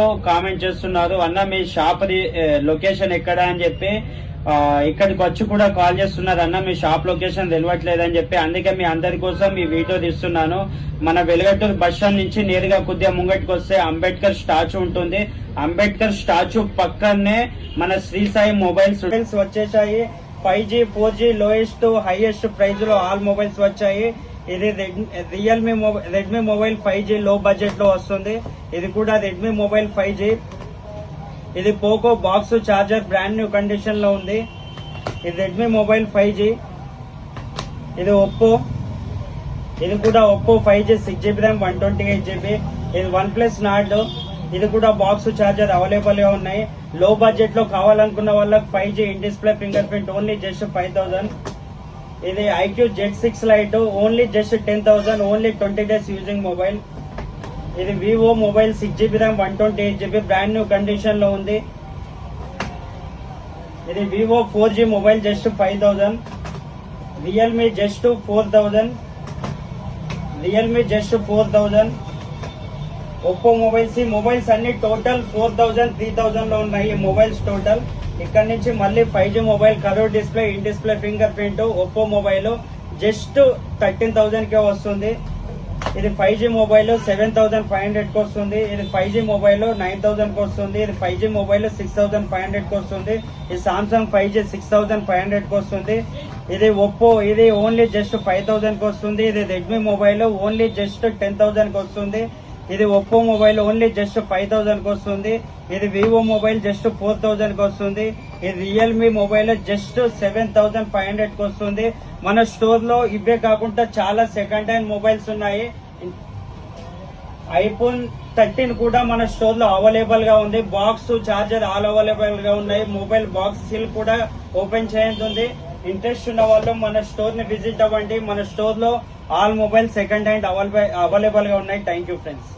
లో కామెంట్ చేస్తున్నారు, అన్న మీ షాప్ లొకేషన్ ఎక్కడ అని చెప్పి. ఇక్కడికి వచ్చి కూడా కాల్ చేస్తున్నారు, అన్న మీ షాప్ లొకేషన్ తెలియట్లేదని చెప్పి. అందుకే మీ అందరి కోసం ఈ వీడియో తీస్తున్నాను. మన వెలుగటూరు బస్ స్టాండ్ నుంచి నేరుగా కొద్దిగా ముంగటికి వస్తే అంబేద్కర్ స్టాచ్యూ ఉంటుంది. అంబేద్కర్ స్టాచ్యూ పక్కనే మన శ్రీ సాయి మొబైల్స్ వచ్చేసాయి. 5G 4G lowest highest price లో ఆల్ మొబైల్స్ వచ్చాయి. ఇది రెడ్మీ మొబైల్ 5G లో బడ్జెట్ లో వస్తుంది. ఇది కూడా రెడ్మీ మొబైల్ 5G. ఇది Poco box charger brand new condition లో ఉంది. ఇది రెడ్మీ మొబైల్ 5G. ఇది ఒప్పో, ఇది కూడా Oppo 5G 6GB RAM 128GB. ఇది OnePlus Nord. ఇది కూడా బాక్స్ చార్జర్ అవైలబుల్ గా ఉన్నాయి. లో బడ్జెట్ లో కావాలనుకున్న వాళ్ళకి 5G in display fingerprint only just 5000. ఇది IQ Z6 Lite only just 10,000, only 20 days using mobile. ఇది Vivo mobile 6GB RAM 128GB brand new condition లో ఉంది. ఇది Vivo 4G mobile just 5000. Realme just 4000. Realme just 4000. Oppo mobiles, ఈ mobiles అన్ని total 4000 3000 లో ఉన్నాయి ఈ మొబైల్స్ టోటల్. ఇక్కడ నుంచి మళ్ళీ 5G mobile colour display in display finger print Oppo mobile just 13,000 కే వస్తుంది. ఇది 5G మొబైల్ 7,500 కి వస్తుంది. ఇది 5G మొబైల్ 9,000 కి వస్తుంది. ఇది 5G మొబైల్ 6,500 కి వస్తుంది. ఇది సామ్సంగ్ 5G 6,500 కి వస్తుంది. ఇది ఒప్పో, ఇది ఓన్లీ జస్ట్ 5,000 కి వస్తుంది. ఇది రెడ్మీ మొబైల్ ఓన్లీ జస్ట్ 10,000 కి వస్తుంది. ఇది ఒప్పో మొబైల్ ఓన్లీ జస్ట్ 5,000 కి వస్తుంది. ఇది వివో మొబైల్ జస్ట్ 4,000 కి వస్తుంది. ఇది రియల్మీ మొబైల్ జస్ట్ 7,500 కి వస్తుంది. మన స్టోర్ లో ఇవే కాకుండా చాలా సెకండ్ హ్యాండ్ మొబైల్స్ ఉన్నాయి. iPhone 13 కూడా మన స్టోర్ లో అవైలబుల్ గా ఉంది. బాక్స్ చార్జర్ ఆల్ అవైలబుల్ గా ఉన్నాయి. మొబైల్ బాక్స్ సీల్ కూడా ఓపెన్ చేయండి. ఇంట్రెస్ట్ ఉన్న వాళ్ళు మన స్టోర్ ని విజిట్ అవ్వండి. మన స్టోర్ లో all mobile second hand available గా ఉన్నాయి. Thank you friends.